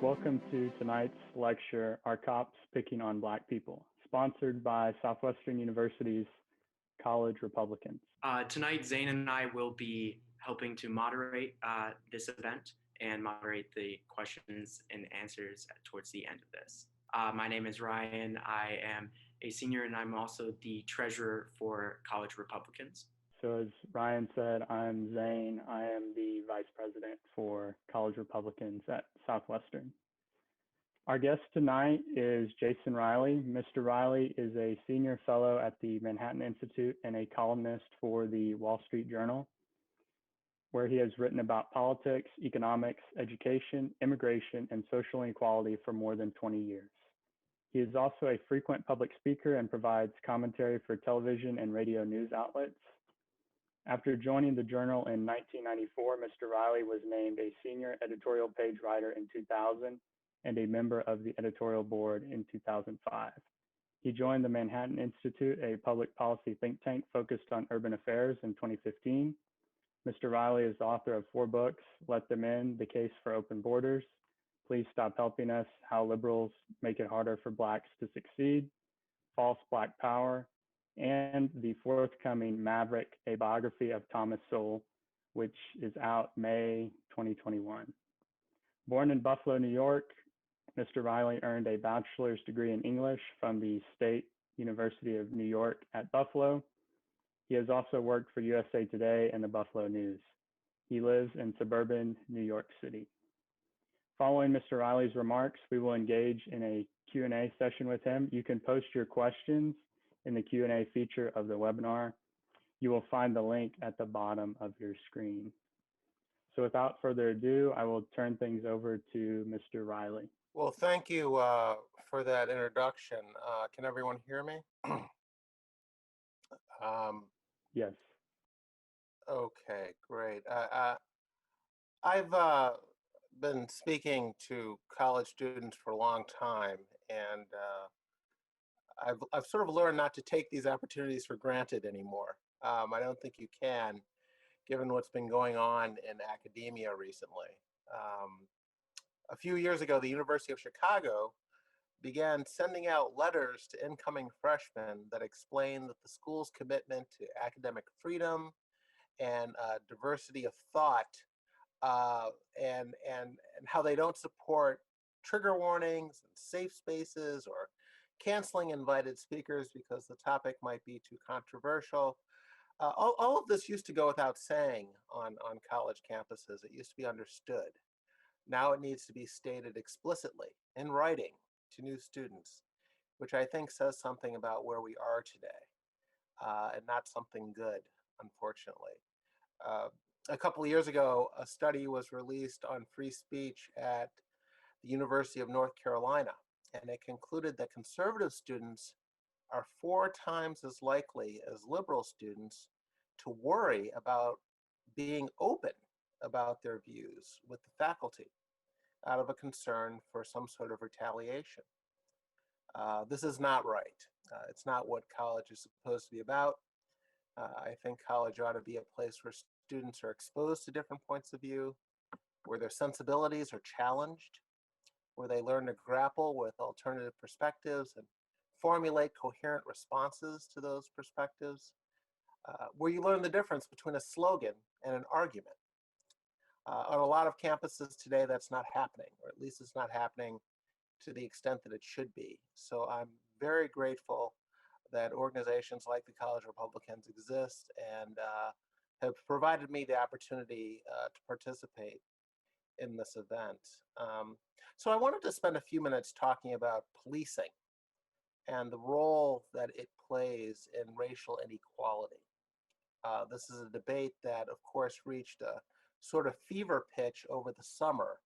Welcome to tonight's lecture, Are Cops Picking on Black People, sponsored by Southwestern University's College Republicans. Tonight, Zane and I will be helping to moderate this event and moderate the questions and answers towards the end of this. My name is Ryan. I am a senior and I'm also the treasurer for College Republicans. So as Ryan said, I'm Zane. I am the vice president for College Republicans at Southwestern. Our guest tonight is Jason Riley. Mr. Riley is a senior fellow at the Manhattan Institute and a columnist for the Wall Street Journal, where he has written about politics, economics, education, immigration, and social inequality for more than 20 years. He is also a frequent public speaker and provides commentary for television and radio news outlets. After joining the Journal in 1994, Mr. Riley was named a senior editorial page writer in 2000 and a member of the editorial board in 2005. He joined the Manhattan Institute, a public policy think tank focused on urban affairs, in 2015. Mr. Riley is the author of 4 books: Let Them In, The Case for Open Borders, Please Stop Helping Us, How Liberals Make It Harder for Blacks to Succeed, False Black Power, and the forthcoming Maverick, a biography of Thomas Sowell, which is out May 2021. Born in Buffalo, New York, Mr. Riley earned a bachelor's degree in English from the State University of New York at Buffalo. He has also worked for USA Today and the Buffalo News. He lives in suburban New York City. Following Mr. Riley's remarks, we will engage in a Q&A session with him. You can post your questions in the Q&A feature of the webinar. You will find the link at the bottom of your screen. So without further ado, I will turn things over to Mr. Riley. Well, thank you for that introduction. Can everyone hear me? Yes. Okay, great. I've been speaking to college students for a long time, and I've sort of learned not to take these opportunities for granted anymore. I don't think you can, given what's been going on in academia recently. A few years ago, the University of Chicago began sending out letters to incoming freshmen that explained that the school's commitment to academic freedom and diversity of thought and how they don't support trigger warnings and safe spaces or canceling invited speakers because the topic might be too controversial. All of this used to go without saying on college campuses. It used to be understood. Now it needs to be stated explicitly in writing to new students, which I think says something about where we are today, and not something good, unfortunately. A couple of years ago, a study was released on free speech at the University of North Carolina, and it concluded that conservative students are 4 times as likely as liberal students to worry about being open about their views with the faculty out of a concern for some sort of retaliation. This is not right. It's not what college is supposed to be about. I think college ought to be a place where students are exposed to different points of view, where their sensibilities are challenged, where they learn to grapple with alternative perspectives and formulate coherent responses to those perspectives, where you learn the difference between a slogan and an argument. On a lot of campuses today, that's not happening, or at least it's not happening to the extent that it should be. So I'm very grateful that organizations like the College Republicans exist and have provided me the opportunity to participate in this event. So I wanted to spend a few minutes talking about policing and the role that it plays in racial inequality. This is a debate that, of course, reached a sort of fever pitch over the summer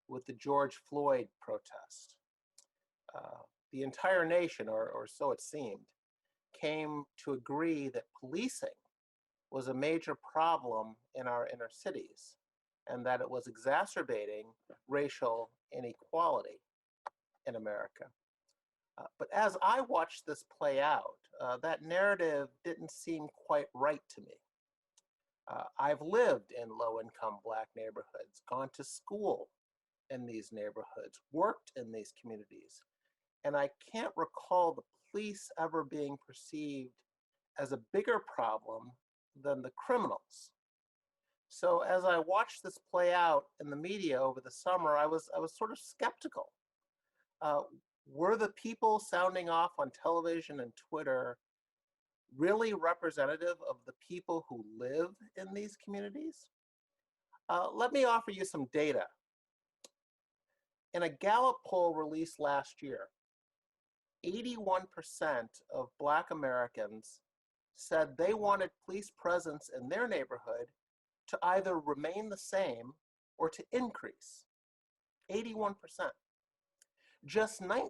with the George Floyd protest. The entire nation, or so it seemed, came to agree that policing was a major problem in our inner cities and that it was exacerbating racial inequality in America. But as I watched this play out, that narrative didn't seem quite right to me. I've lived in low-income Black neighborhoods, gone to school in these neighborhoods, worked in these communities, and I can't recall the police ever being perceived as a bigger problem than the criminals. So as I watched this play out in the media over the summer, I was sort of skeptical. Uh, were the people sounding off on television and Twitter really representative of the people who live in these communities? Let me offer you some data. In a Gallup poll released last year, 81% of Black Americans said they wanted police presence in their neighborhood to either remain the same or to increase. 81%. Just 19%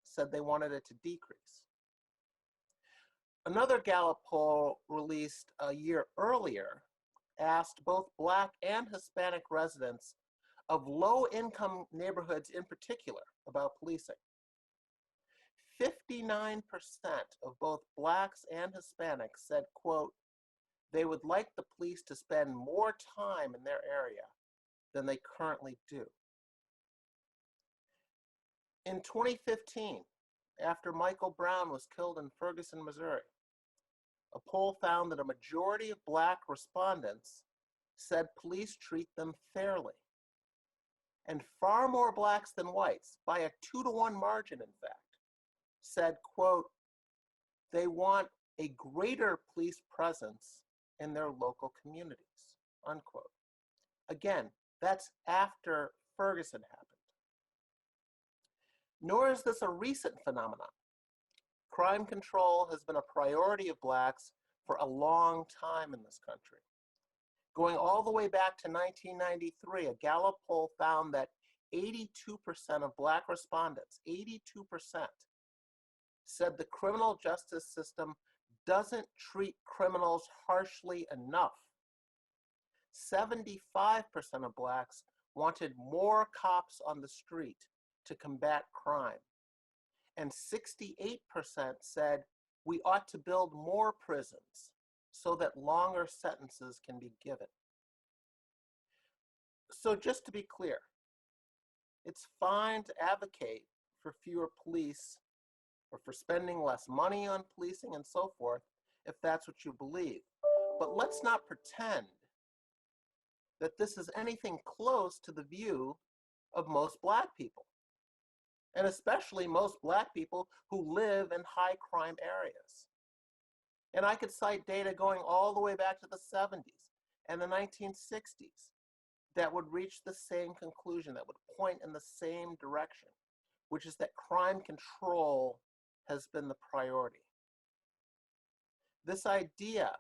said they wanted it to decrease. Another Gallup poll released a year earlier asked both Black and Hispanic residents of low-income neighborhoods in particular about policing. 59% of both Blacks and Hispanics said, quote, they would like the police to spend more time in their area than they currently do. In 2015, after Michael Brown was killed in Ferguson, Missouri, a poll found that a majority of Black respondents said police treat them fairly. And far more Blacks than whites, by a 2-to-1 margin in fact, said, quote, they want a greater police presence in their local communities, unquote. Again, that's after Ferguson happened. Nor is this a recent phenomenon. Crime control has been a priority of Blacks for a long time in this country. Going all the way back to 1993, a Gallup poll found that 82% of Black respondents, 82%, said the criminal justice system doesn't treat criminals harshly enough. 75% of Blacks wanted more cops on the street to combat crime. And 68% said we ought to build more prisons so that longer sentences can be given. So just to be clear, it's fine to advocate for fewer police or for spending less money on policing and so forth, if that's what you believe. But let's not pretend that this is anything close to the view of most Black people, and especially most Black people who live in high crime areas. And I could cite data going all the way back to the 70s and the 1960s that would reach the same conclusion, that would point in the same direction, which is that crime control has been the priority. This idea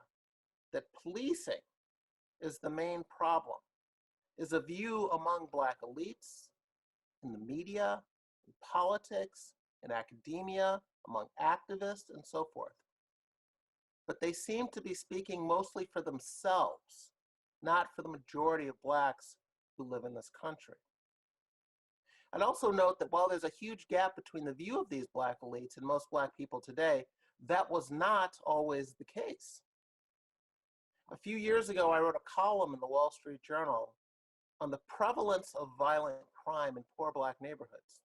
that policing is the main problem is a view among Black elites, in the media, in politics, in academia, among activists, and so forth. But they seem to be speaking mostly for themselves, not for the majority of Blacks who live in this country. I'd also note that while there's a huge gap between the view of these Black elites and most Black people today, that was not always the case. A few years ago, I wrote a column in the Wall Street Journal on the prevalence of violent crime in poor Black neighborhoods.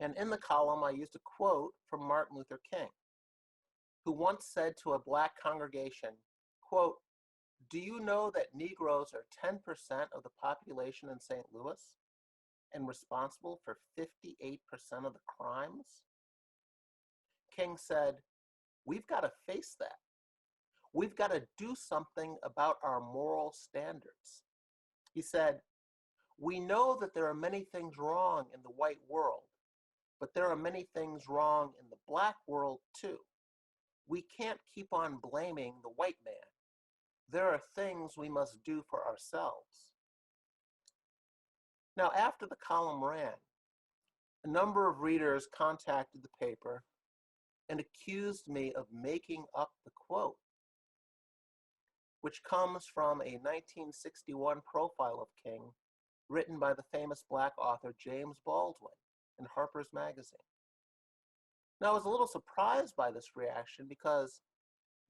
And in the column, I used a quote from Martin Luther King, who once said to a Black congregation, quote, do you know that Negroes are 10% of the population in St. Louis and responsible for 58% of the crimes? King said, we've got to face that. We've got to do something about our moral standards. He said, we know that there are many things wrong in the white world, but there are many things wrong in the Black world too. We can't keep on blaming the white man. There are things we must do for ourselves. Now, after the column ran, a number of readers contacted the paper and accused me of making up the quote, which comes from a 1961 profile of King written by the famous Black author James Baldwin in Harper's Magazine. Now, I was a little surprised by this reaction because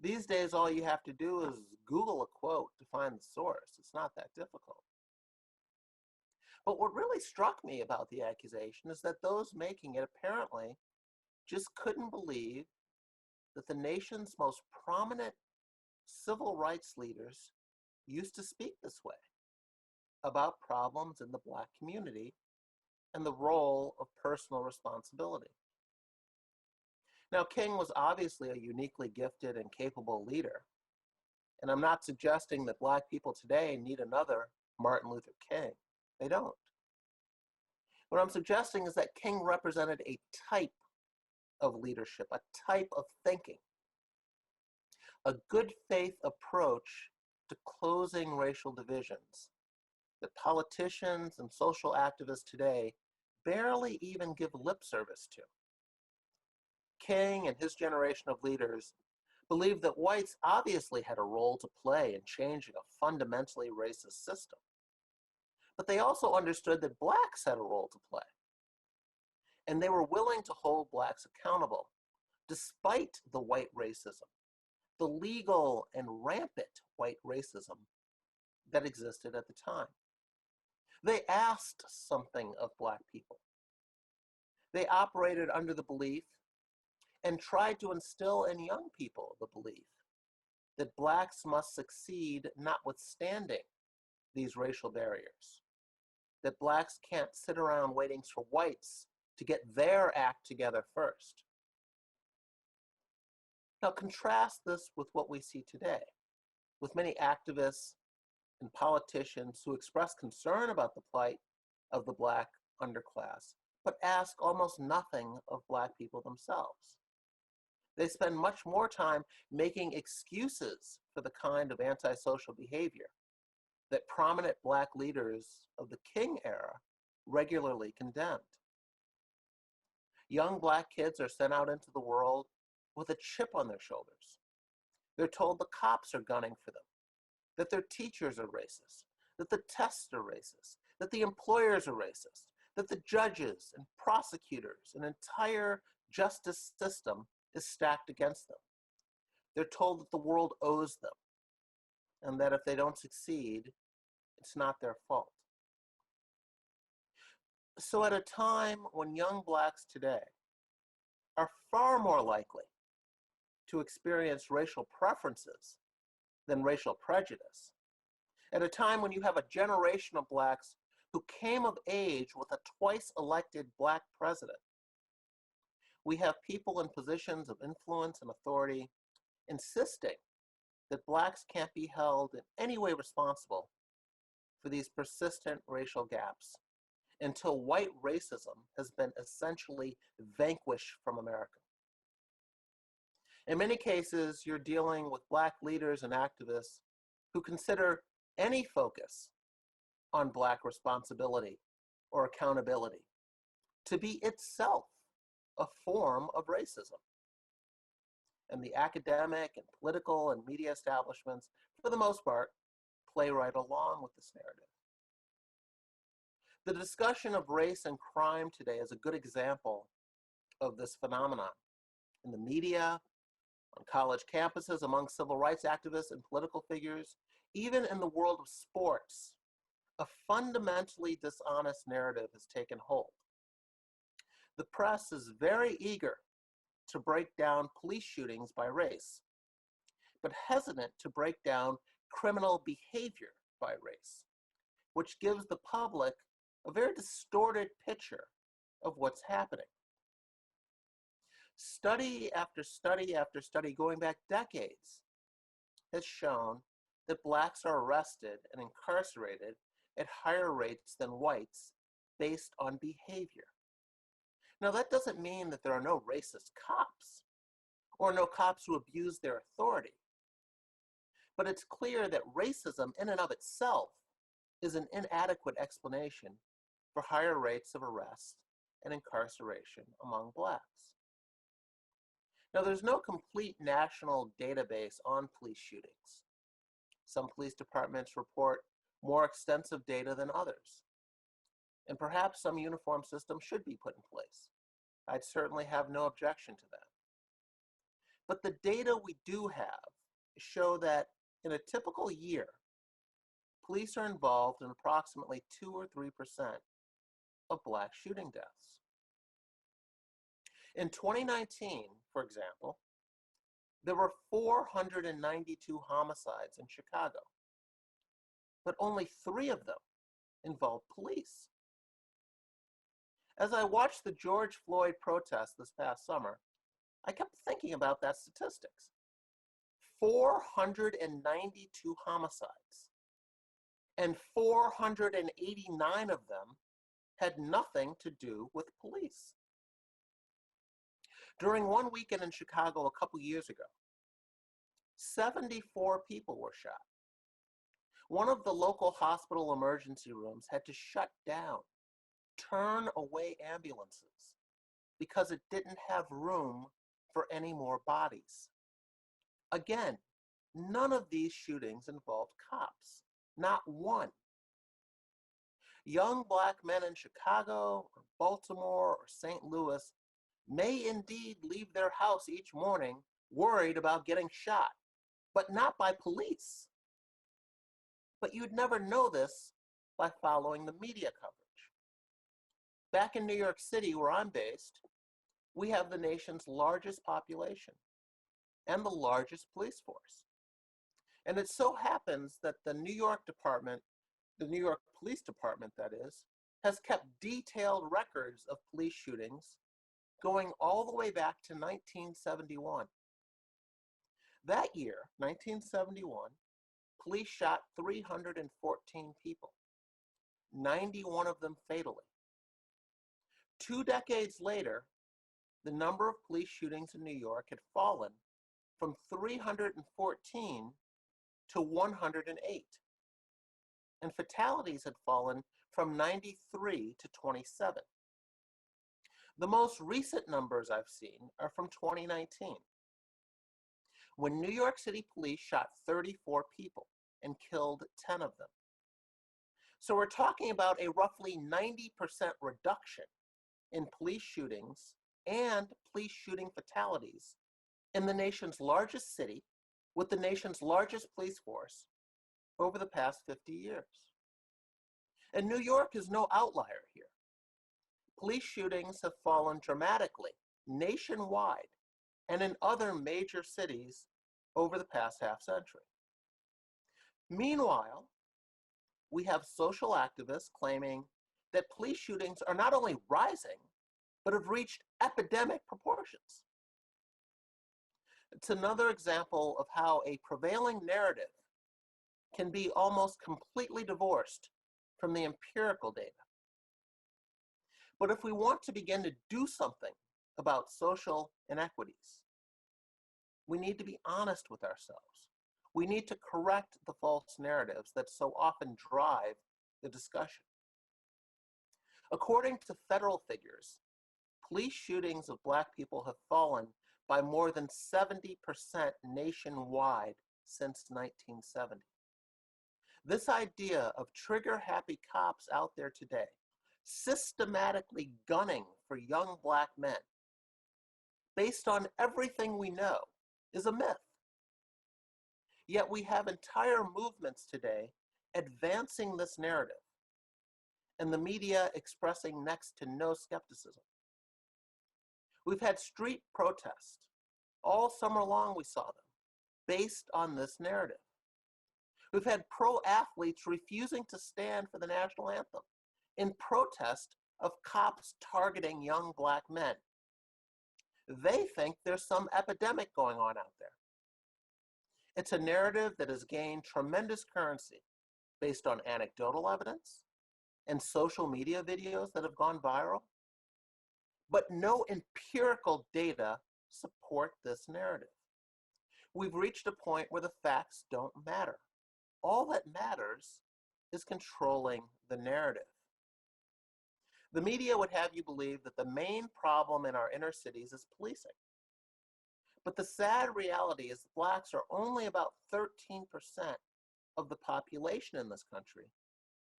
these days all you have to do is Google a quote to find the source. It's not that difficult. But what really struck me about the accusation is that those making it apparently just couldn't believe that the nation's most prominent civil rights leaders used to speak this way about problems in the Black community and the role of personal responsibility. Now, King was obviously a uniquely gifted and capable leader, and I'm not suggesting that Black people today need another Martin Luther King. They don't. What I'm suggesting is that King represented a type of leadership, a type of thinking, a good faith approach to closing racial divisions that politicians and social activists today barely even give lip service to. King and his generation of leaders believed that whites obviously had a role to play in changing a fundamentally racist system. But they also understood that Blacks had a role to play. And they were willing to hold Blacks accountable, despite the white racism, the legal and rampant white racism that existed at the time. They asked something of Black people. They operated under the belief and tried to instill in young people the belief that Blacks must succeed notwithstanding these racial barriers, that Blacks can't sit around waiting for whites to get their act together first. Now contrast this with what we see today, with many activists and politicians who express concern about the plight of the Black underclass, but ask almost nothing of Black people themselves. They spend much more time making excuses for the kind of antisocial behavior that prominent Black leaders of the King era regularly condemned. Young Black kids are sent out into the world with a chip on their shoulders. They're told the cops are gunning for them, that their teachers are racist, that the tests are racist, that the employers are racist, that the judges and prosecutors, an entire justice system is stacked against them. They're told that the world owes them, and that if they don't succeed, it's not their fault. So at a time when young Blacks today are far more likely to experience racial preferences than racial prejudice, at a time when you have a generation of Blacks who came of age with a twice-elected Black president, we have people in positions of influence and authority insisting that Blacks can't be held in any way responsible for these persistent racial gaps until white racism has been essentially vanquished from America. In many cases, you're dealing with Black leaders and activists who consider any focus on Black responsibility or accountability to be itself a form of racism. And the academic and political and media establishments, for the most part, play right along with this narrative. The discussion of race and crime today is a good example of this phenomenon. In the media, on college campuses, among civil rights activists and political figures, even in the world of sports, a fundamentally dishonest narrative has taken hold. The press is very eager to break down police shootings by race, but hesitant to break down criminal behavior by race, which gives the public a very distorted picture of what's happening. Study after study after study, going back decades, has shown that Blacks are arrested and incarcerated at higher rates than whites based on behavior. Now, that doesn't mean that there are no racist cops or no cops who abuse their authority. But it's clear that racism in and of itself is an inadequate explanation for higher rates of arrest and incarceration among Blacks. Now, there's no complete national database on police shootings. Some police departments report more extensive data than others. And perhaps some uniform system should be put in place. I'd certainly have no objection to that. But the data we do have show that in a typical year, police are involved in approximately 2 or 3% of Black shooting deaths. In 2019, for example, there were 492 homicides in Chicago, but only 3 of them involved police. As I watched the George Floyd protests this past summer, I kept thinking about that statistics. 492 homicides, and 489 of them had nothing to do with police. During one weekend in Chicago a couple years ago, 74 people were shot. One of the local hospital emergency rooms had to shut down, turn away ambulances, because it didn't have room for any more bodies. Again, none of these shootings involved cops, not one. Young Black men in Chicago, or Baltimore, or St. Louis may indeed leave their house each morning worried about getting shot, but not by police. But you'd never know this by following the media coverage. Back in New York City, where I'm based, we have the nation's largest population and the largest police force. And it so happens that the New York Police Department, that is, has kept detailed records of police shootings going all the way back to 1971. That year, 1971, police shot 314 people, 91 of them fatally. 2 decades later, the number of police shootings in New York had fallen from 314 to 108, and fatalities had fallen from 93 to 27. The most recent numbers I've seen are from 2019, when New York City police shot 34 people and killed 10 of them. So we're talking about a roughly 90% reduction in police shootings and police shooting fatalities in the nation's largest city with the nation's largest police force over the past 50 years. And New York is no outlier here. Police shootings have fallen dramatically nationwide and in other major cities over the past half century. Meanwhile, we have social activists claiming that police shootings are not only rising, but have reached epidemic proportions. It's another example of how a prevailing narrative can be almost completely divorced from the empirical data. But if we want to begin to do something about social inequities, we need to be honest with ourselves. We need to correct the false narratives that so often drive the discussion. According to federal figures, police shootings of Black people have fallen by more than 70% nationwide since 1970. This idea of trigger-happy cops out there today, systematically gunning for young Black men, based on everything we know, is a myth. Yet we have entire movements today advancing this narrative, and the media expressing next to no skepticism. We've had street protests. All summer long we saw them, based on this narrative. We've had pro athletes refusing to stand for the national anthem in protest of cops targeting young Black men. They think there's some epidemic going on out there. It's a narrative that has gained tremendous currency based on anecdotal evidence and social media videos that have gone viral. But no empirical data support this narrative. We've reached a point where the facts don't matter. All that matters is controlling the narrative. The media would have you believe that the main problem in our inner cities is policing. But the sad reality is Blacks are only about 13% of the population in this country,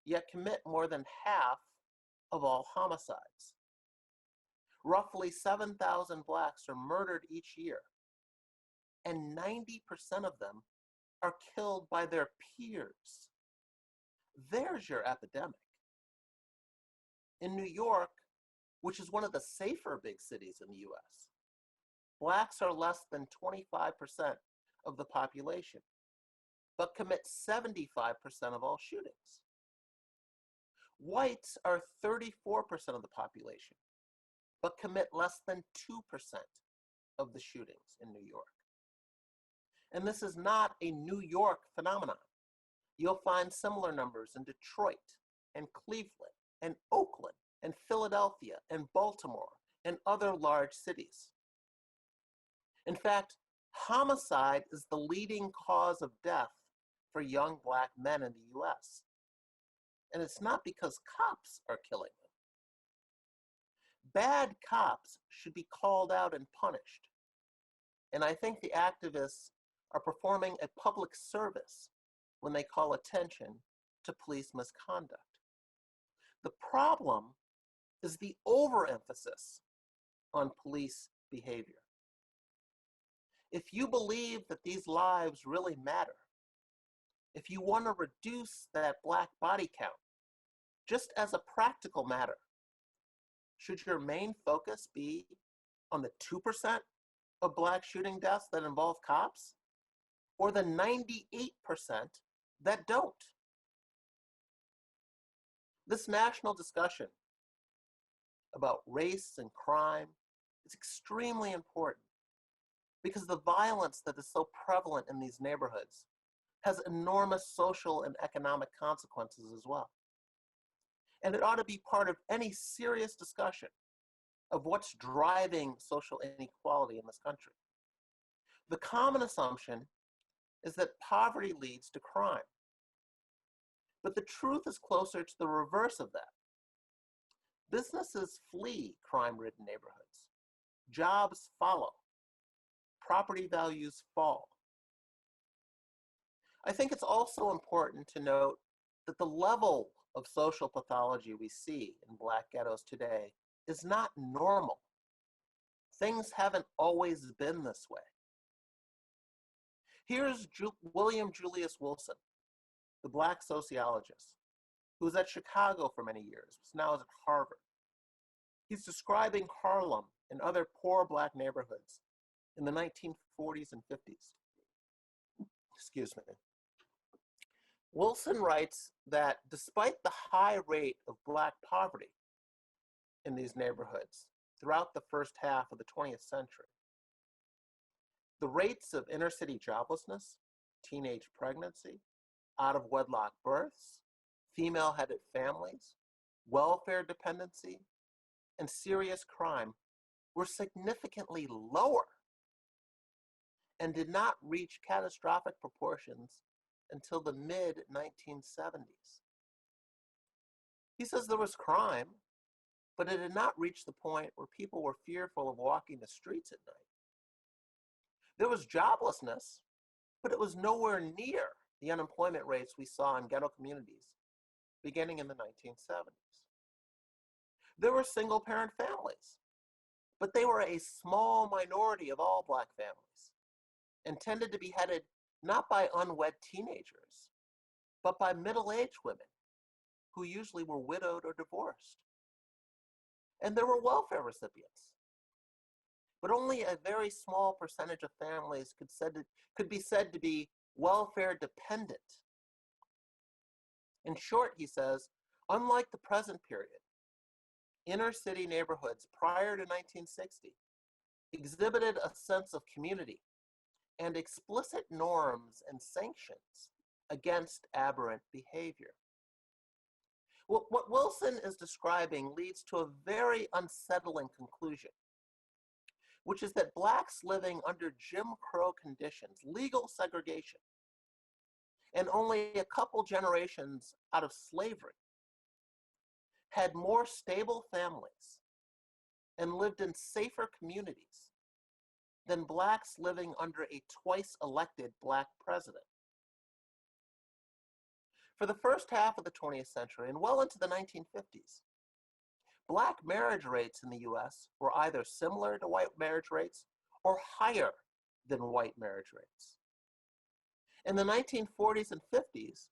yet commit more than half of all homicides. Roughly 7,000 Blacks are murdered each year, and 90% of them are killed by their peers. there's your epidemic. In New York, which is one of the safer big cities in the US, blacks are less than 25% of the population, but commit 75% of all shootings. Whites are 34% of the population, but commit less than 2% of the shootings in New York. And this is not a New York phenomenon. You'll find similar numbers in Detroit and Cleveland and Oakland and Philadelphia and Baltimore and other large cities. In fact, homicide is the leading cause of death for young black men in the US. And it's not because cops are killing them. Bad cops should be called out and punished. And I think the activists are performing a public service when they call attention to police misconduct. The problem is the overemphasis on police behavior. If you believe that these lives really matter, if you want to reduce that black body count, just as a practical matter, should your main focus be on the 2% of black shooting deaths that involve cops, or the 98% that don't? This national discussion about race and crime is extremely important because the violence that is so prevalent in these neighborhoods has enormous social and economic consequences as well. And it ought to be part of any serious discussion of what's driving social inequality in this country. The common assumption is that poverty leads to crime. But the truth is closer to the reverse of that. Businesses flee crime-ridden neighborhoods. Jobs follow. Property values fall. I think it's also important to note that the level of social pathology we see in black ghettos today is not normal. Things haven't always been this way. Here's William Julius Wilson, the black sociologist, who was at Chicago for many years, now is at Harvard. He's describing Harlem and other poor black neighborhoods in the 1940s and 50s. Excuse me. Wilson writes that despite the high rate of black poverty in these neighborhoods throughout the first half of the 20th century, the rates of inner city joblessness, teenage pregnancy, out-of-wedlock births, female-headed families, welfare dependency, and serious crime were significantly lower and did not reach catastrophic proportions until the mid-1970s. He says there was crime, but it did not reach the point where people were fearful of walking the streets at night. There was joblessness, but it was nowhere near the unemployment rates we saw in ghetto communities beginning in the 1970s. There were single-parent families, but they were a small minority of all black families and tended to be headed not by unwed teenagers, but by middle-aged women who usually were widowed or divorced. And there were welfare recipients, but only a very small percentage of families could be said to be welfare dependent. In short, he says, unlike the present period, inner city neighborhoods prior to 1960 exhibited a sense of community and explicit norms and sanctions against aberrant behavior. Well, what Wilson is describing leads to a very unsettling conclusion, which is that blacks living under Jim Crow conditions, legal segregation, and only a couple generations out of slavery, had more stable families and lived in safer communities than blacks living under a twice-elected black president. For the first half of the 20th century and well into the 1950s, black marriage rates in the US were either similar to white marriage rates or higher than white marriage rates. In the 1940s and 50s,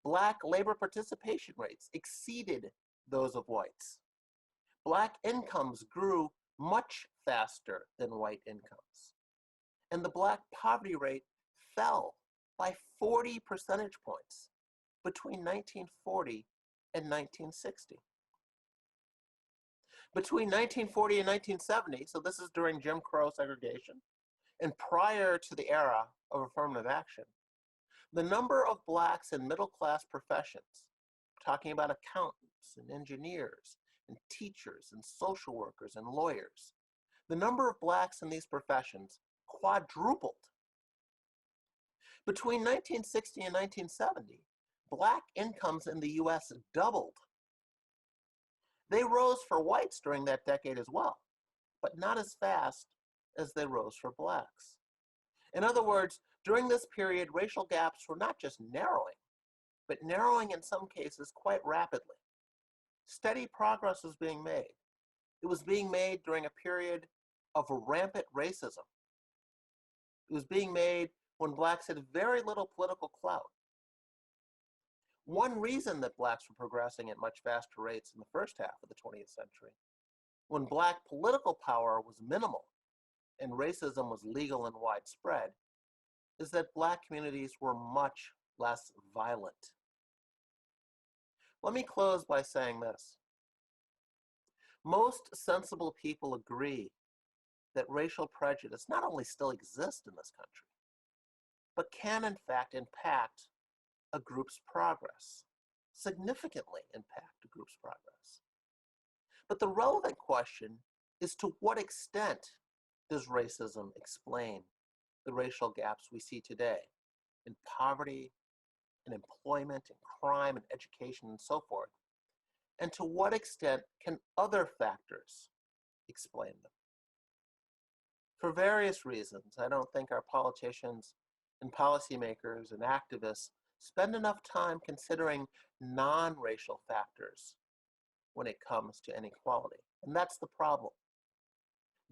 Black labor participation rates exceeded those of whites. Black incomes grew much faster than white incomes. And the Black poverty rate fell by 40 percentage points between 1940 and 1960. Between 1940 and 1970, so this is during Jim Crow segregation, and prior to the era of affirmative action, the number of Blacks in middle-class professions, talking about accountants and engineers and teachers and social workers and lawyers, the number of Blacks in these professions quadrupled. Between 1960 and 1970, Black incomes in the US doubled. They rose for whites during that decade as well, but not as fast as they rose for Blacks. In other words, during this period, racial gaps were not just narrowing, but narrowing in some cases quite rapidly. Steady progress was being made. It was being made during a period of rampant racism. It was being made when Blacks had very little political clout. One reason that Blacks were progressing at much faster rates in the first half of the 20th century, when Black political power was minimal and racism was legal and widespread, is that Black communities were much less violent. Let me close by saying this. Most sensible people agree that racial prejudice not only still exists in this country, but can in fact impact a group's progress, significantly impact a group's progress. But the relevant question is, to what extent does racism explain the racial gaps we see today in poverty, in employment, in crime, in education, and so forth? And to what extent can other factors explain them? For various reasons, I don't think our politicians and policymakers and activists spend enough time considering non-racial factors when it comes to inequality. And that's the problem.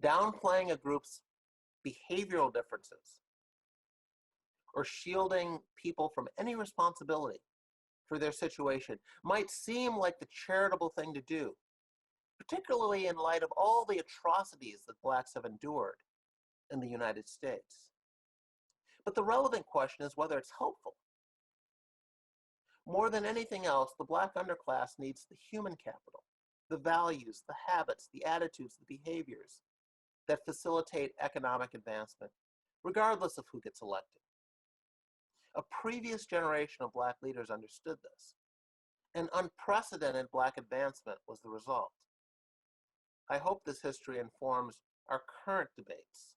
Downplaying a group's behavioral differences or shielding people from any responsibility for their situation might seem like the charitable thing to do, particularly in light of all the atrocities that Blacks have endured in the United States. But the relevant question is whether it's helpful. More than anything else, the Black underclass needs the human capital, the values, the habits, the attitudes, the behaviors that facilitate economic advancement, regardless of who gets elected. A previous generation of Black leaders understood this, and unprecedented Black advancement was the result. I hope this history informs our current debates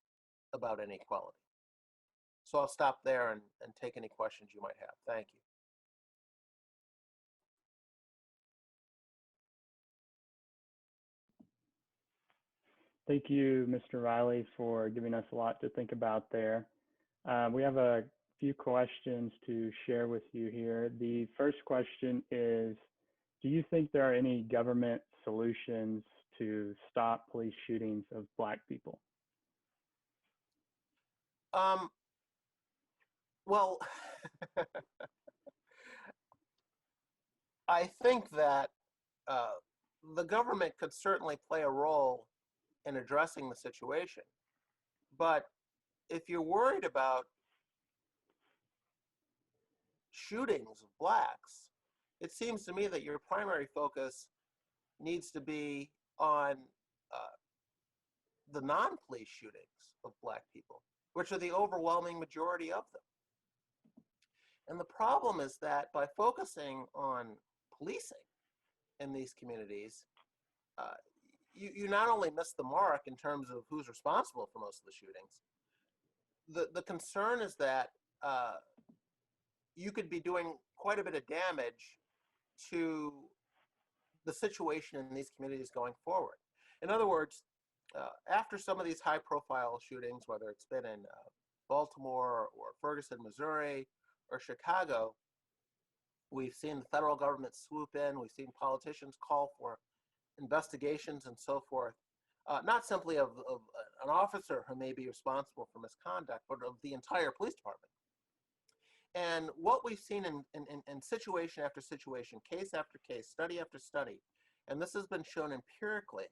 about inequality. So I'll stop there and take any questions you might have. Thank you. Thank you, Mr. Riley, for giving us a lot to think about there. We have a few questions to share with you here. The first question is, do you think there are any government solutions to stop police shootings of Black people? Well, I think that the government could certainly play a role in addressing the situation. But if you're worried about shootings of Blacks, it seems to me that your primary focus needs to be on the non-police shootings of Black people, which are the overwhelming majority of them. And the problem is that by focusing on policing in these communities, you not only miss the mark in terms of who's responsible for most of the shootings. The concern is that you could be doing quite a bit of damage to the situation in these communities going forward. In other words, after some of these high-profile shootings, whether it's been in Baltimore or Ferguson, Missouri, or Chicago, we've seen the federal government swoop in. We've seen politicians call for investigations and so forth, not simply of an officer who may be responsible for misconduct, but of the entire police department. And what we've seen in situation after situation, case after case, study after study, and this has been shown empirically,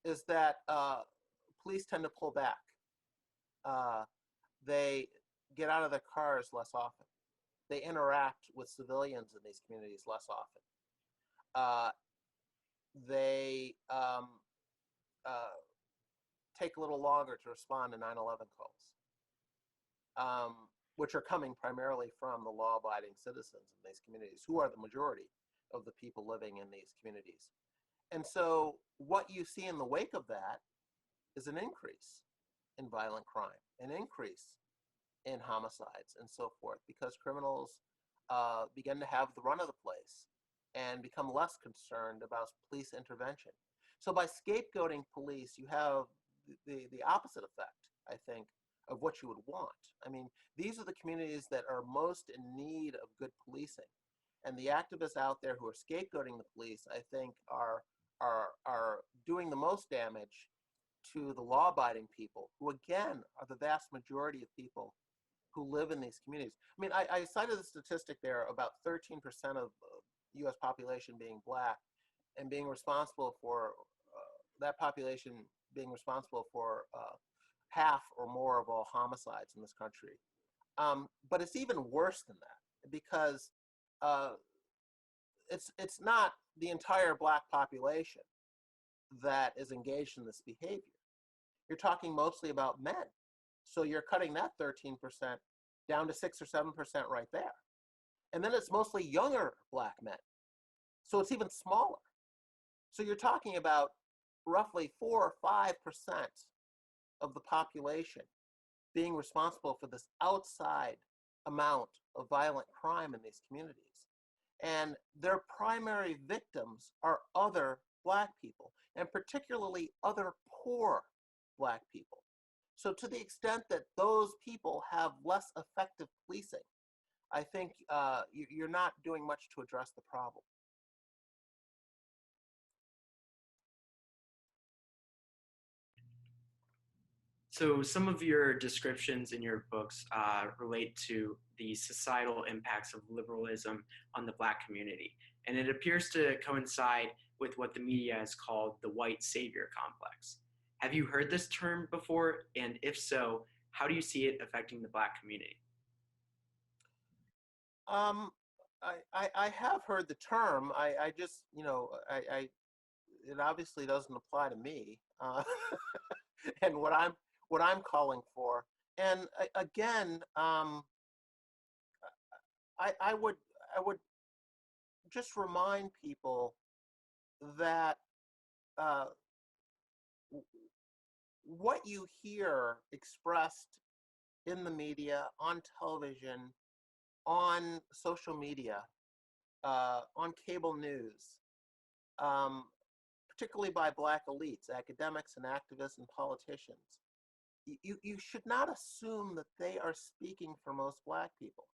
is that police tend to pull back. They get out of their cars less often. They interact with civilians in these communities less often. They take a little longer to respond to 9/11 calls, which are coming primarily from the law-abiding citizens in these communities, who are the majority of the people living in these communities. And so what you see in the wake of that is an increase in violent crime, an increase in homicides and so forth, because criminals begin to have the run of the place and become less concerned about police intervention. So by scapegoating police, you have the opposite effect, I think, of what you would want. I mean, these are the communities that are most in need of good policing. And the activists out there who are scapegoating the police, I think, are doing the most damage to the law-abiding people, who again are the vast majority of people who live in these communities. I mean, I cited the statistic there about 13% of U.S. population being Black, and being responsible for that population being responsible for half or more of all homicides in this country. But it's even worse than that, because it's not the entire Black population that is engaged in this behavior. You're talking mostly about men. So you're cutting that 13% down to 6 or 7% right there. And then it's mostly younger Black men. So it's even smaller. So you're talking about roughly 4 or 5% of the population being responsible for this outside amount of violent crime in these communities. And their primary victims are other Black people, and particularly other poor Black people. So to the extent that those people have less effective policing, I think you're not doing much to address the problem. So some of your descriptions in your books relate to the societal impacts of liberalism on the Black community. And it appears to coincide with what the media has called the white savior complex. Have you heard this term before? And if so, how do you see it affecting the Black community? I have heard the term. I just, it obviously doesn't apply to me. And what I'm calling for. And again, I would just remind people that what you hear expressed in the media, on television, on social media, on cable news, particularly by Black elites, academics and activists and politicians, you should not assume that they are speaking for most Black people.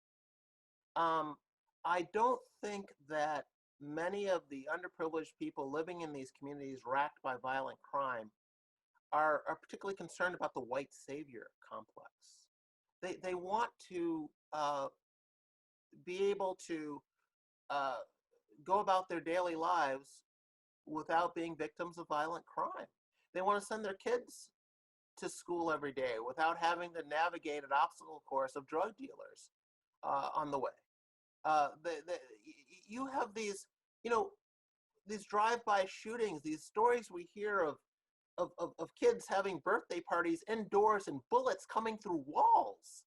I don't think that many of the underprivileged people living in these communities racked by violent crime are particularly concerned about the white savior complex. They want to be able to go about their daily lives without being victims of violent crime. They want to send their kids to school every day without having to navigate an obstacle course of drug dealers on the way. You have these, these drive-by shootings, these stories we hear of kids having birthday parties indoors and bullets coming through walls.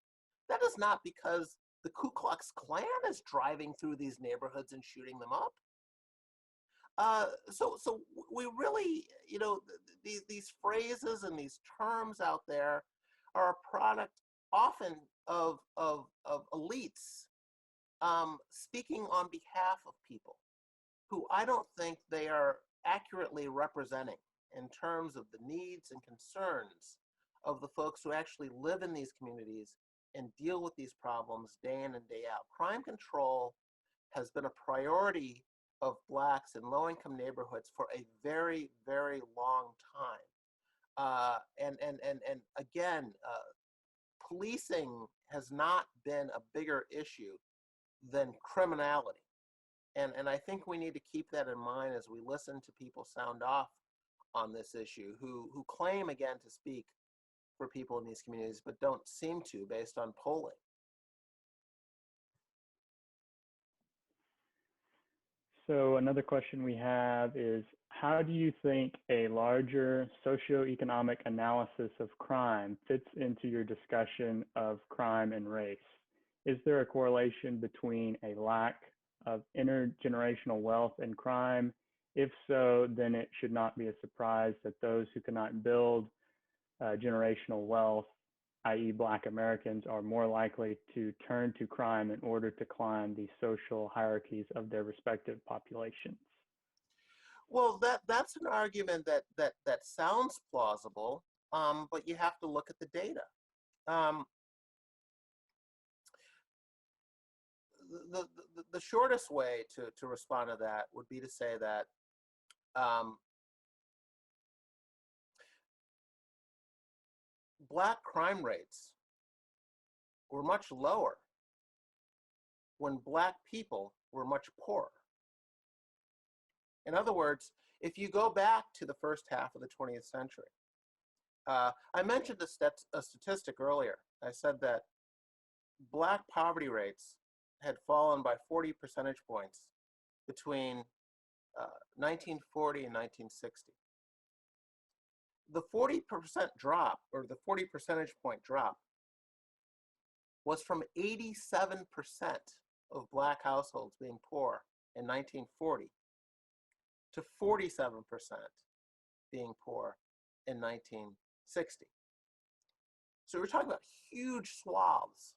That is not because the Ku Klux Klan is driving through these neighborhoods and shooting them up. So we really, these phrases and these terms out there are a product often of elites speaking on behalf of people who I don't think they are accurately representing in terms of the needs and concerns of the folks who actually live in these communities and deal with these problems day in and day out. Crime control has been a priority of Blacks in low-income neighborhoods for a very, very long time. And again, policing has not been a bigger issue than criminality. And I think we need to keep that in mind as we listen to people sound off on this issue who claim, again, to speak for people in these communities, but don't seem to based on polling. So another question we have is, how do you think a larger socioeconomic analysis of crime fits into your discussion of crime and race? Is there a correlation between a lack of intergenerational wealth and crime? If so, then it should not be a surprise that those who cannot build generational wealth, i.e. Black Americans, are more likely to turn to crime in order to climb the social hierarchies of their respective populations. Well, that's an argument that sounds plausible, but you have to look at the data. The shortest way to respond to that would be to say that Black crime rates were much lower when Black people were much poorer. In other words, if you go back to the first half of the 20th century, I mentioned a statistic earlier. I said that Black poverty rates had fallen by 40 percentage points between 1940 and 1960. The 40% drop, or the 40 percentage point drop, was from 87% of Black households being poor in 1940 to 47% being poor in 1960. So we're talking about huge swaths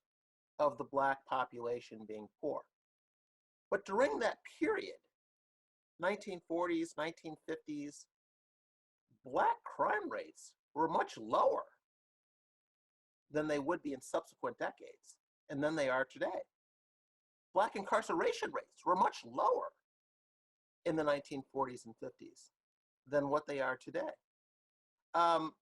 of the Black population being poor. But during that period, 1940s, 1950s, Black crime rates were much lower than they would be in subsequent decades, and than they are today. Black incarceration rates were much lower in the 1940s and 50s than what they are today. I'll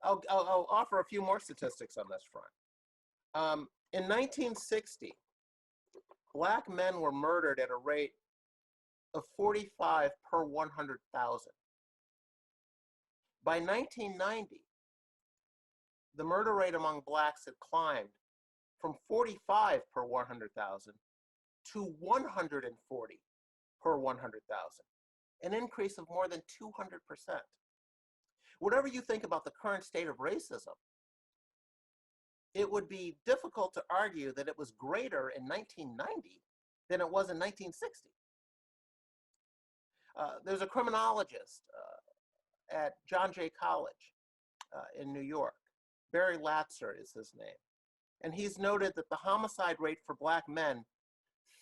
offer a few more statistics on this front. In 1960, Black men were murdered at a rate of 45 per 100,000. By 1990, the murder rate among Blacks had climbed from 45 per 100,000 to 140 per 100,000, an increase of more than 200%. Whatever you think about the current state of racism, it would be difficult to argue that it was greater in 1990 than it was in 1960. There's a criminologist at John Jay College in New York. Barry Latzer is his name. And he's noted that the homicide rate for Black men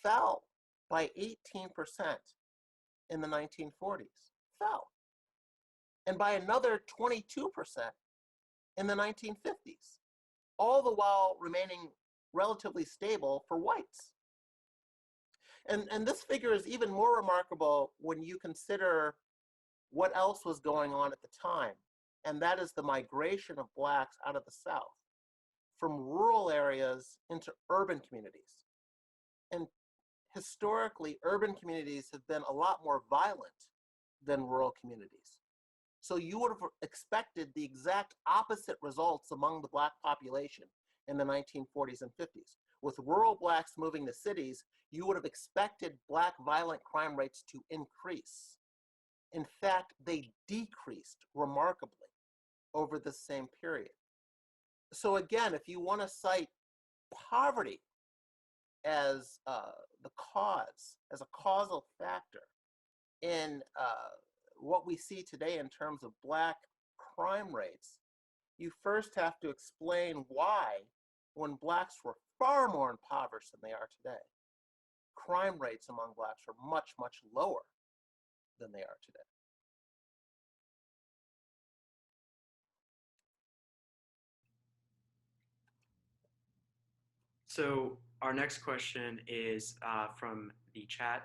fell by 18% in the 1940s. Fell. And by another 22% in the 1950s, all the while remaining relatively stable for whites. And this figure is even more remarkable when you consider what else was going on at the time, and that is the migration of Blacks out of the South from rural areas into urban communities. And historically, urban communities have been a lot more violent than rural communities. So you would have expected the exact opposite results among the Black population in the 1940s and 50s. With rural Blacks moving to cities, you would have expected Black violent crime rates to increase. In fact, they decreased remarkably over the same period. So again, if you want to cite poverty as the cause, as a causal factor in what we see today in terms of Black crime rates, you first have to explain why, when Blacks were far more impoverished than they are today, crime rates among Blacks are much, much lower than they are today. So our next question is from the chat.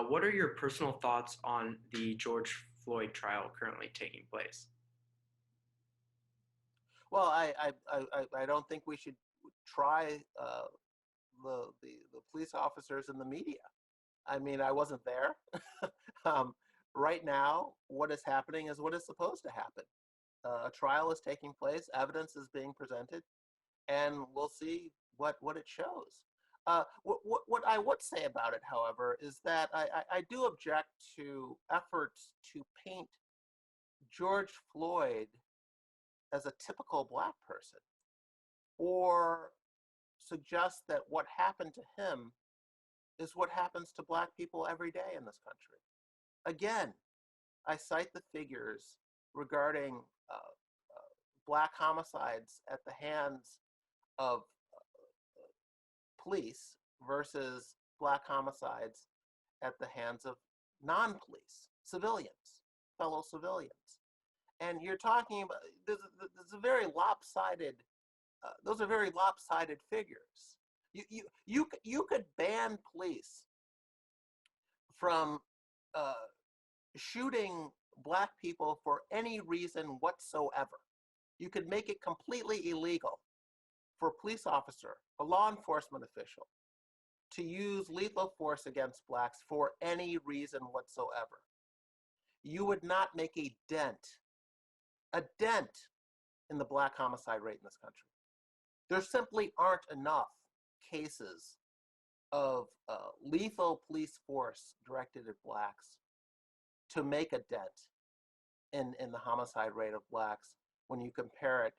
What are your personal thoughts on the George Floyd trial currently taking place? Well, I don't think we should try the police officers in the media. I mean, I wasn't there. Right now, what is happening is what is supposed to happen. A trial is taking place, evidence is being presented, and we'll see what it shows. What I would say about it, however, is that I do object to efforts to paint George Floyd as a typical Black person, or suggest that what happened to him is what happens to Black people every day in this country. Again, I cite the figures regarding Black homicides at the hands of police versus Black homicides at the hands of non-police, civilians, fellow civilians. And you're talking about, there's a very lopsided, those are very lopsided figures. You could ban police from shooting Black people for any reason whatsoever. You could make it completely illegal for a police officer, a law enforcement official, to use lethal force against Blacks for any reason whatsoever. You would not make a dent in the Black homicide rate in this country. There simply aren't enough cases of lethal police force directed at Blacks to make a dent in the homicide rate of Blacks when you compare it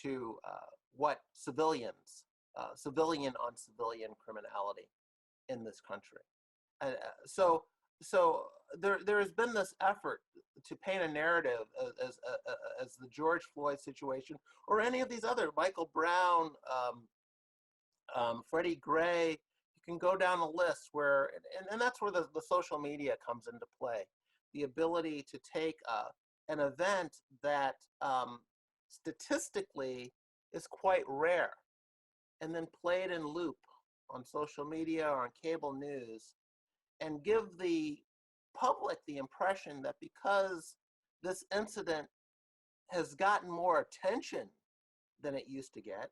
to what civilian on civilian criminality in this country. So there has been this effort to paint a narrative as the George Floyd situation, or any of these other, Michael Brown, Freddie Gray. You can go down a list where, and that's where the social media comes into play. The ability to take an event that statistically is quite rare, and then play it in loop on social media or on cable news, and give the public the impression that because this incident has gotten more attention than it used to get,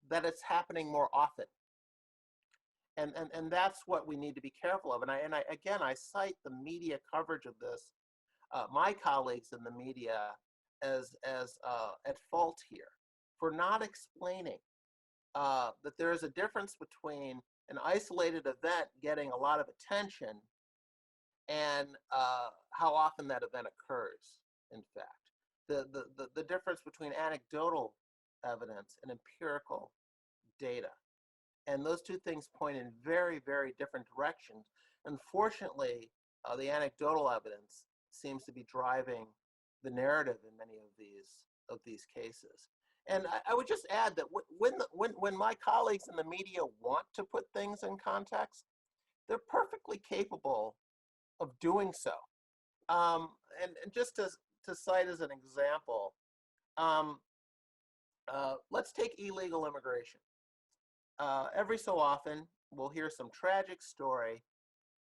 that it's happening more often. And that's what we need to be careful of. And I cite the media coverage of this, my colleagues in the media, as at fault here for not explaining that there is a difference between an isolated event getting a lot of attention and how often that event occurs, in fact. The difference between anecdotal evidence and empirical data. And those two things point in very, very different directions. Unfortunately, the anecdotal evidence seems to be driving the narrative in many of these cases. And I would just add that when my colleagues in the media want to put things in context, they're perfectly capable of doing so. And just to cite as an example, let's take illegal immigration. Every so often, we'll hear some tragic story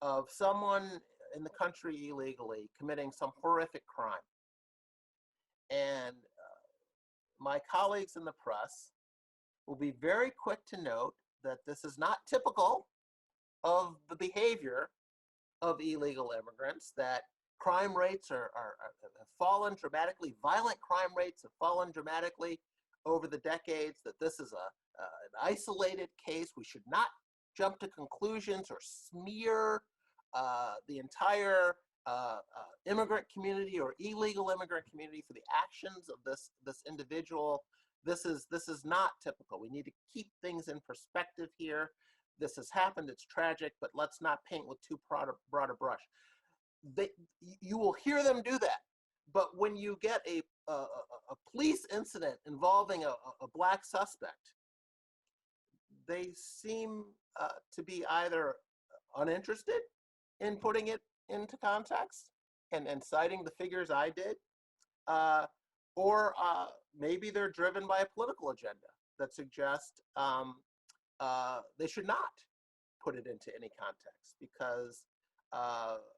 of someone in the country illegally committing some horrific crime. And my colleagues in the press will be very quick to note that this is not typical of the behavior of illegal immigrants, that crime rates have fallen dramatically, violent crime rates have fallen dramatically over the decades, that this is an isolated case. We should not jump to conclusions or smear the entire immigrant community or illegal immigrant community for the actions of this individual. This is not typical. We need to keep things in perspective here. This has happened, it's tragic, but let's not paint with too broad a brush. You will hear them do that, but when you get a police incident involving a Black suspect, they seem to be either uninterested in putting it into context and citing the figures I did, or maybe they're driven by a political agenda that suggests they should not put it into any context because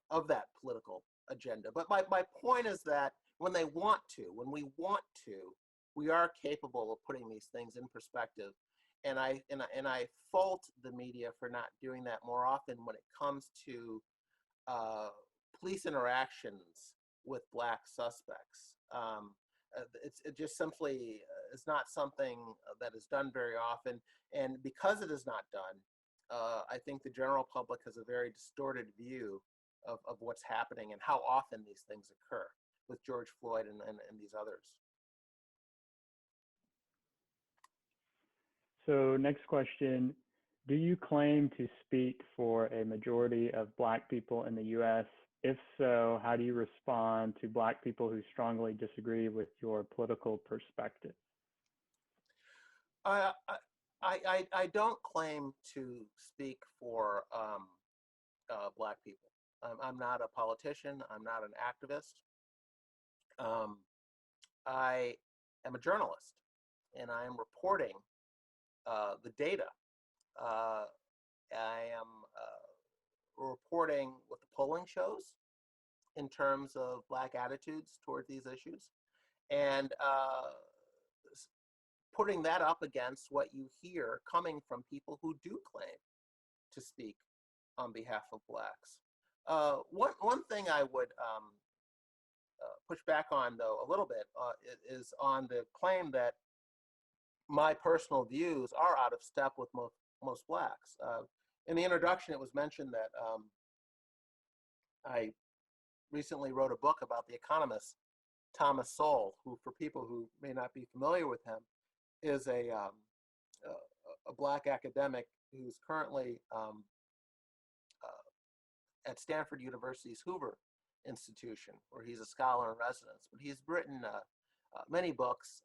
of that political agenda. But my point is that when we want to, we are capable of putting these things in perspective. And I fault the media for not doing that more often when it comes to police interactions with Black suspects. It just simply is not something that is done very often. And because it is not done, I think the general public has a very distorted view of what's happening and how often these things occur with George Floyd and these others. So next question, do you claim to speak for a majority of Black people in the U.S.? If so, how do you respond to Black people who strongly disagree with your political perspective? I don't claim to speak for Black people. I'm not a politician. I'm not an activist. I am a journalist, and I am reporting the data. I am reporting what the polling shows in terms of Black attitudes toward these issues, and putting that up against what you hear coming from people who do claim to speak on behalf of Blacks. One thing I would push back on, though, a little bit is on the claim that my personal views are out of step with most Blacks. In the introduction, it was mentioned that I recently wrote a book about the economist Thomas Sowell, who, for people who may not be familiar with him, is a Black academic who's currently at Stanford University's Hoover Institution, where he's a scholar in residence. But he's written many books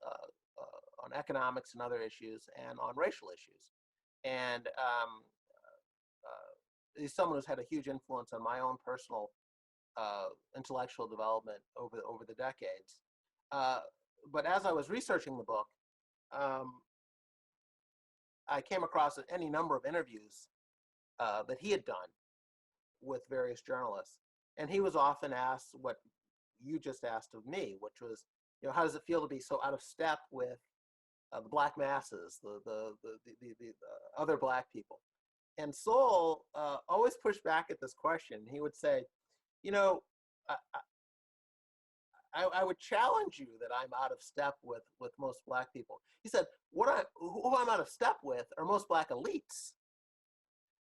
on economics and other issues and on racial issues. And he's someone who's had a huge influence on my own personal intellectual development over the decades. But as I was researching the book, I came across any number of interviews that he had done with various journalists. And he was often asked what you just asked of me, which was, how does it feel to be so out of step with the Black masses, the other Black people? And Sowell always pushed back at this question. He would say, I would challenge you that I'm out of step with most Black people. He said, who I'm out of step with are most Black elites.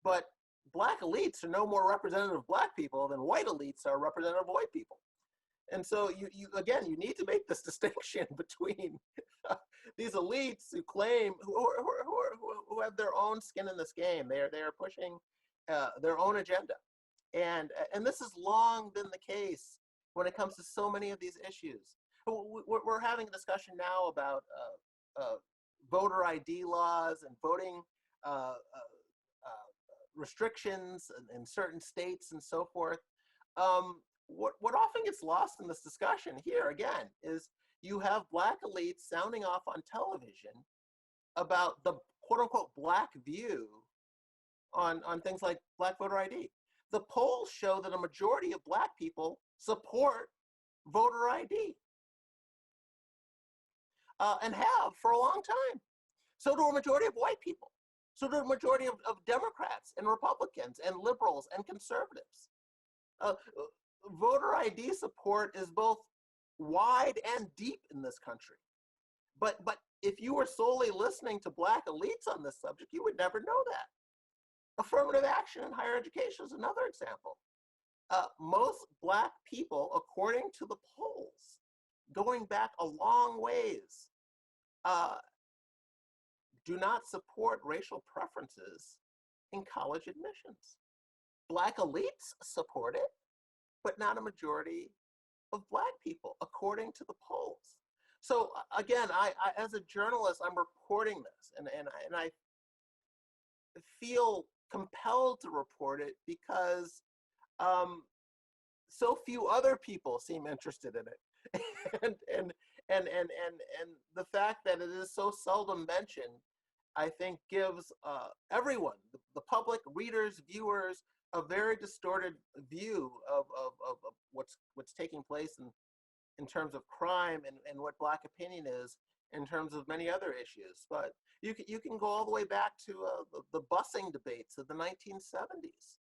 But Black elites are no more representative of Black people than white elites are representative of white people. And so you need to make this distinction between these elites who claim, who have their own skin in this game. They are pushing their own agenda. And this has long been the case when it comes to so many of these issues. We're having a discussion now about voter ID laws and voting restrictions in certain states and so forth. What often gets lost in this discussion here, again, is you have Black elites sounding off on television about the quote-unquote Black view on things like Black voter ID. The polls show that a majority of Black people support voter ID and have for a long time. So do a majority of white people. So do a majority of Democrats and Republicans and liberals and conservatives. Voter ID support is both wide and deep in this country. But if you were solely listening to Black elites on this subject, you would never know that. Affirmative action in higher education is another example. Most Black people, according to the polls, going back a long ways, do not support racial preferences in college admissions. Black elites support it, but not a majority of Black people, according to the polls. So again, I as a journalist, I'm reporting this, and I feel compelled to report it because so few other people seem interested in it, and the fact that it is so seldom mentioned, I think, gives everyone, the public, readers, viewers, a very distorted view of what's taking place in terms of crime and what Black opinion is in terms of many other issues. But you can go all the way back to the busing debates of the 1970s.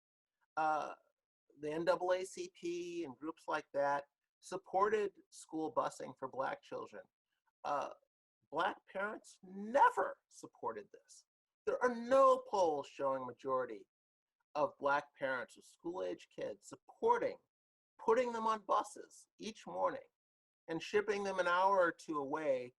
The NAACP and groups like that supported school busing for Black children. Black parents never supported this. There are no polls showing majority of Black parents with school-age kids supporting putting them on buses each morning and shipping them an hour or two away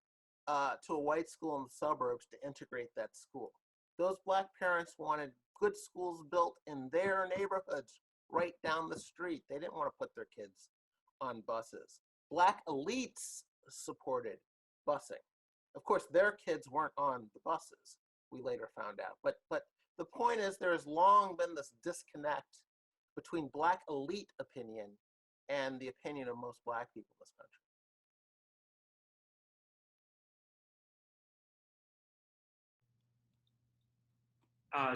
to a white school in the suburbs to integrate that school. Those Black parents wanted good schools built in their neighborhoods right down the street. They didn't want to put their kids on buses. Black elites supported busing. Of course, their kids weren't on the buses, we later found out. But the point is, there has long been this disconnect between Black elite opinion and the opinion of most Black people in this country.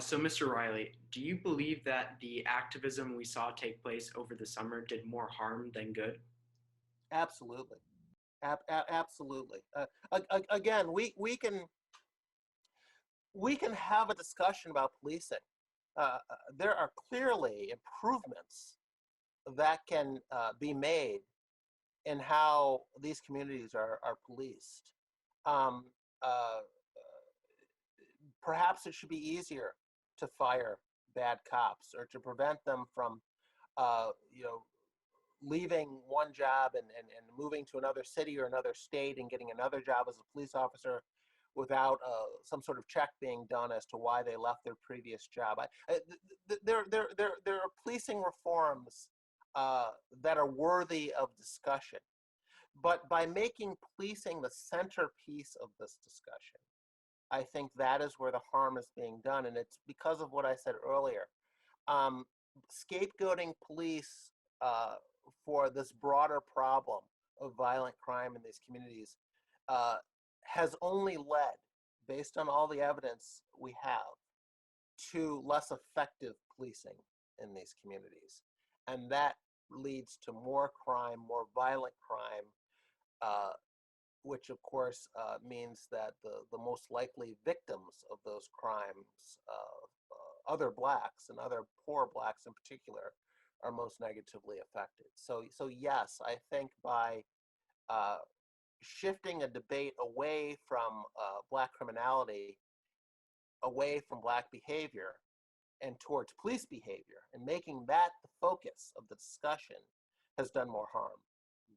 So, Mr. Riley, do you believe that the activism we saw take place over the summer did more harm than good? Absolutely. Absolutely. Again, we can have a discussion about policing. There are clearly improvements that can be made in how these communities are policed. Perhaps it should be easier to fire bad cops or to prevent them from, leaving one job and moving to another city or another state and getting another job as a police officer without some sort of check being done as to why they left their previous job. There are policing reforms that are worthy of discussion. But by making policing the centerpiece of this discussion, I think that is where the harm is being done. And it's because of what I said earlier. Scapegoating police for this broader problem of violent crime in these communities has only led, based on all the evidence we have, to less effective policing in these communities. And that leads to more crime, more violent crime, which of course means that the most likely victims of those crimes, other Blacks and other poor Blacks in particular, are most negatively affected. So yes, I think by shifting a debate away from Black criminality, away from Black behavior, and towards police behavior, and making that the focus of the discussion has done more harm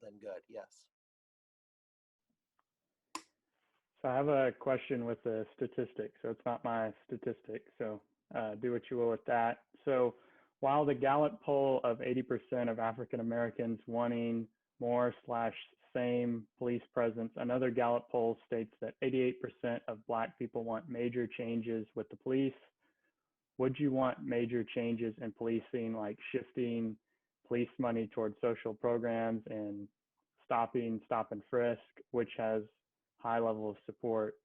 than good, yes. So I have a question with the statistic. So it's not my statistic. So do what you will with that. So while the Gallup poll of 80% of African Americans wanting more / same police presence, another Gallup poll states that 88% of Black people want major changes with the police. Would you want major changes in policing, like shifting police money towards social programs and stop and frisk, which has high level of support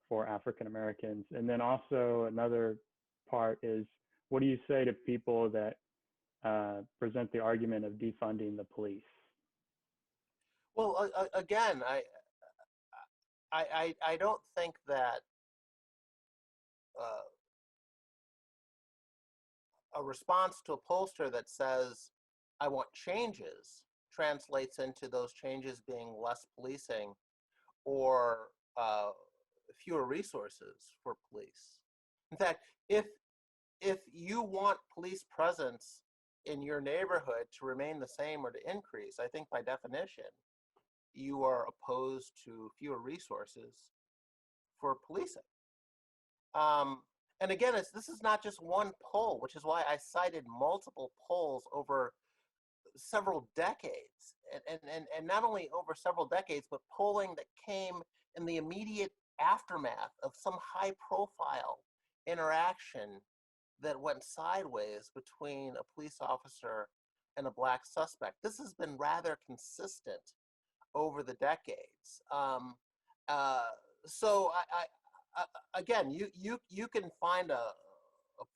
for African Americans? And then also another part is, what do you say to people that present the argument of defunding the police? Well, again, I don't think that a response to a pollster that says, I want changes, translates into those changes being less policing or fewer resources for police. In fact, if you want police presence in your neighborhood to remain the same or to increase, I think by definition, you are opposed to fewer resources for policing. And again, this is not just one poll, which is why I cited multiple polls over several decades, and not only over several decades, but polling that came in the immediate aftermath of some high-profile interaction that went sideways between a police officer and a Black suspect. This has been rather consistent over the decades. So again, you can find a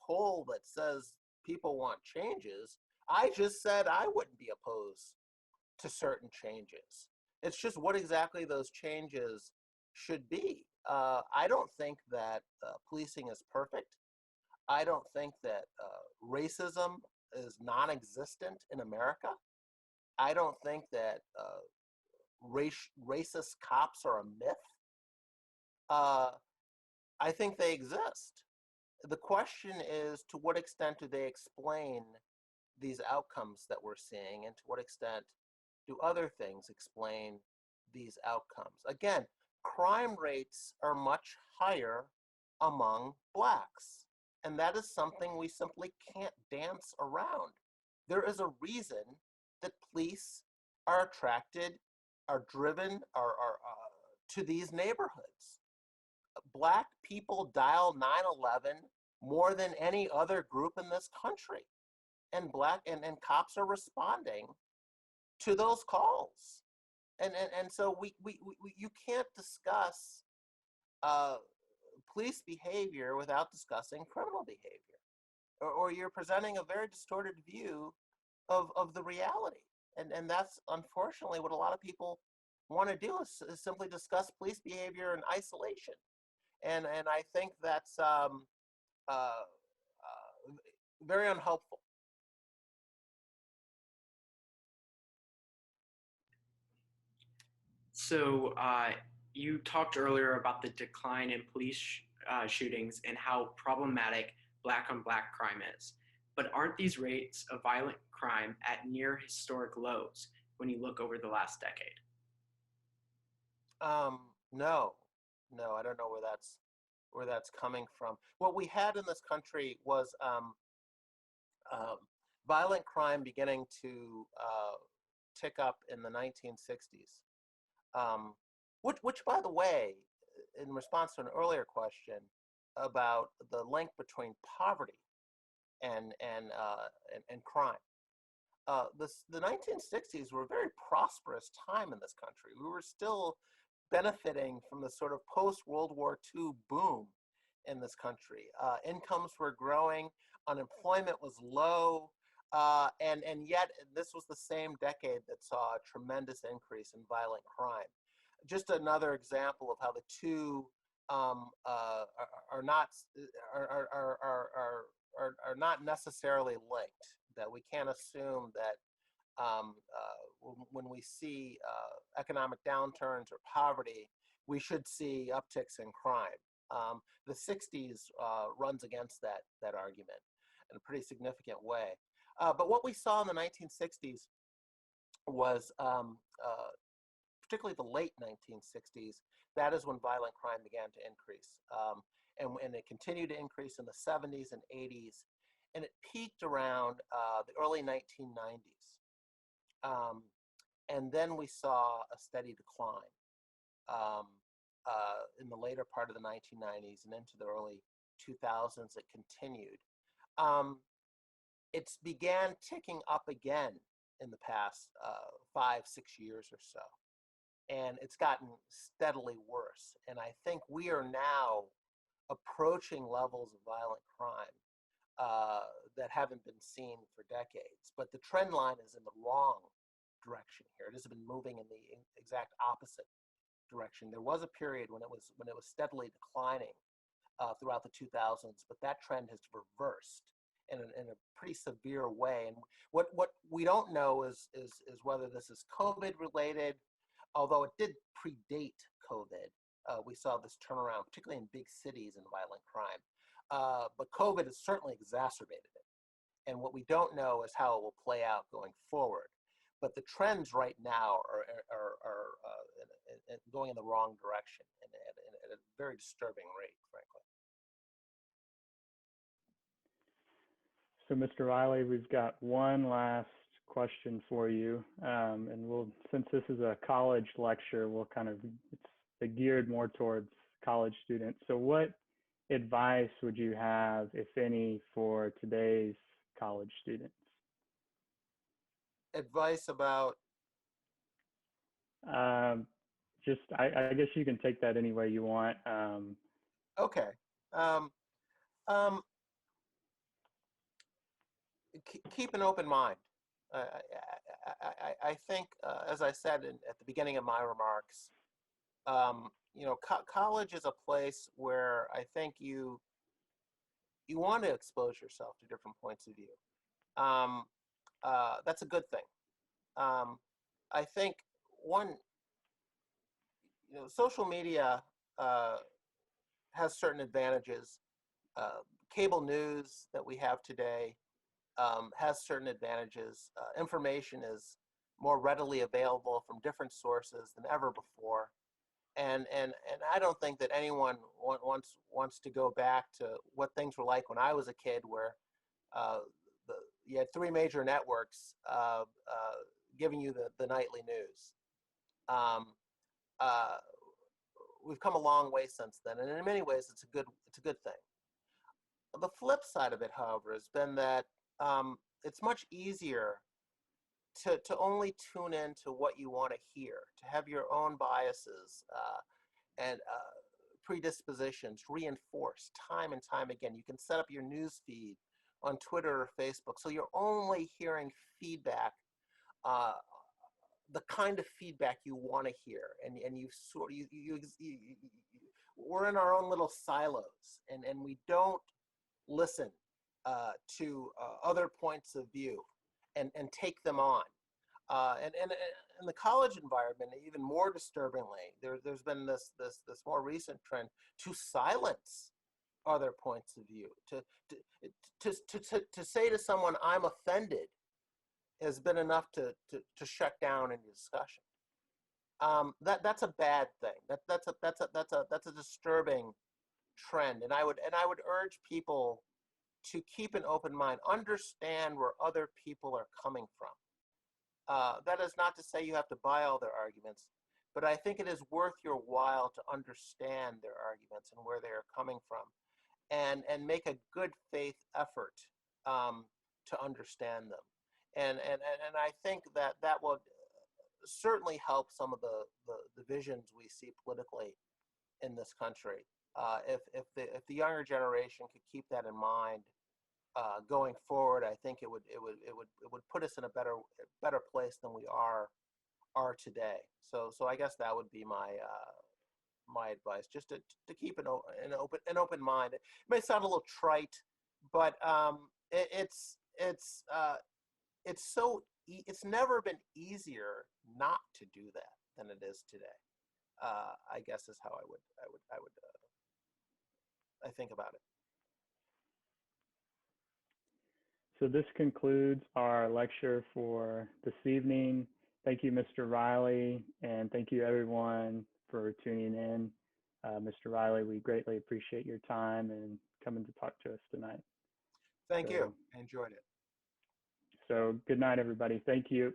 poll that says people want changes. I just said I wouldn't be opposed to certain changes. It's just what exactly those changes should be. I don't think that policing is perfect. I don't think that racism is non-existent in America. I don't think that racist cops are a myth. Uh, I think they exist. The question is, to what extent do they explain these outcomes that we're seeing, and to what extent do other things explain these outcomes? Again, crime rates are much higher among Blacks, and that is something we simply can't dance around. There is a reason that police are attracted, are driven, to these neighborhoods. Black people dial 911 more than any other group in this country, and and cops are responding to those calls. And so we you can't discuss police behavior without discussing criminal behavior, or you're presenting a very distorted view of the reality. And that's unfortunately what a lot of people want to do, is simply discuss police behavior in isolation. And I think that's very unhelpful. So you talked earlier about the decline in police shootings and how problematic Black on Black crime is. But aren't these rates of violent crime at near historic lows when you look over the last decade? No, I don't know where that's coming from. What we had in this country was violent crime beginning to tick up in the 1960s. Which, by the way, in response to an earlier question about the link between poverty and crime, the 1960s were a very prosperous time in this country. We were still benefiting from the sort of post-World War II boom in this country. Incomes were growing, unemployment was low, and yet this was the same decade that saw a tremendous increase in violent crime. Just another example of how the two are not necessarily linked. That we can't assume that when we see economic downturns or poverty, we should see upticks in crime. The 60s runs against that argument in a pretty significant way. But what we saw in the 1960s was, particularly the late 1960s, that is when violent crime began to increase. And it continued to increase in the 70s and 80s, and it peaked around the early 1990s. And then we saw a steady decline in the later part of the 1990s and into the early 2000s. It continued. It's began ticking up again in the past 5-6 years or so. And it's gotten steadily worse. And I think we are now approaching levels of violent crime that haven't been seen for decades. But the trend line is in the wrong direction here. It has been moving in the exact opposite direction. There was a period when it was steadily declining throughout the 2000s, but that trend has reversed in a pretty severe way. And what we don't know is whether this is COVID related, although it did predate COVID. We saw this turnaround, particularly in big cities, in violent crime. But COVID has certainly exacerbated it. And what we don't know is how it will play out going forward. But the trends right now are going in the wrong direction and at a very disturbing rate, frankly. So, Mr. Riley, we've got one last question for you, and since this is a college lecture, it's geared more towards college students. So, what advice would you have, if any, for today's college students? Advice about? I guess you can take that any way you want. Okay. Keep an open mind. I think, as I said at the beginning of my remarks, college is a place where I think you want to expose yourself to different points of view. That's a good thing. I think one, social media has certain advantages. Cable news that we have today has certain advantages. Information is more readily available from different sources than ever before. And I don't think that anyone wants to go back to what things were like when I was a kid, where you had three major networks giving you the nightly news. We've come a long way since then, and in many ways, it's a good thing. The flip side of it, however, has been that it's much easier to only tune in to what you want to hear, to have your own biases and predispositions reinforced time and time again. You can set up your news feed on Twitter or Facebook, so you're only hearing feedback, the kind of feedback you want to hear, and we're in our own little silos, and we don't listen to other points of view and take them on. And in the college environment, even more disturbingly, there's been this more recent trend to silence other points of view. To say to someone, "I'm offended," has been enough to shut down any discussion. That's a bad thing. That's a disturbing trend. And I would urge people to keep an open mind, understand where other people are coming from. That is not to say you have to buy all their arguments, but I think it is worth your while to understand their arguments and where they are coming from, and make a good faith effort to understand them. And I think that will certainly help some of the divisions we see politically in this country. If the younger generation could keep that in mind going forward, I think it would put us in a better place than we are today. So I guess that would be my advice, just to keep an open mind. It may sound a little trite, but it's never been easier not to do that than it is today. I guess is how I think about it. So this concludes our lecture for this evening. Thank you, Mr. Riley, and thank you everyone for tuning in. Mr. Riley, we greatly appreciate your time and coming to talk to us tonight. Thank you. I enjoyed it. So good night, everybody. Thank you.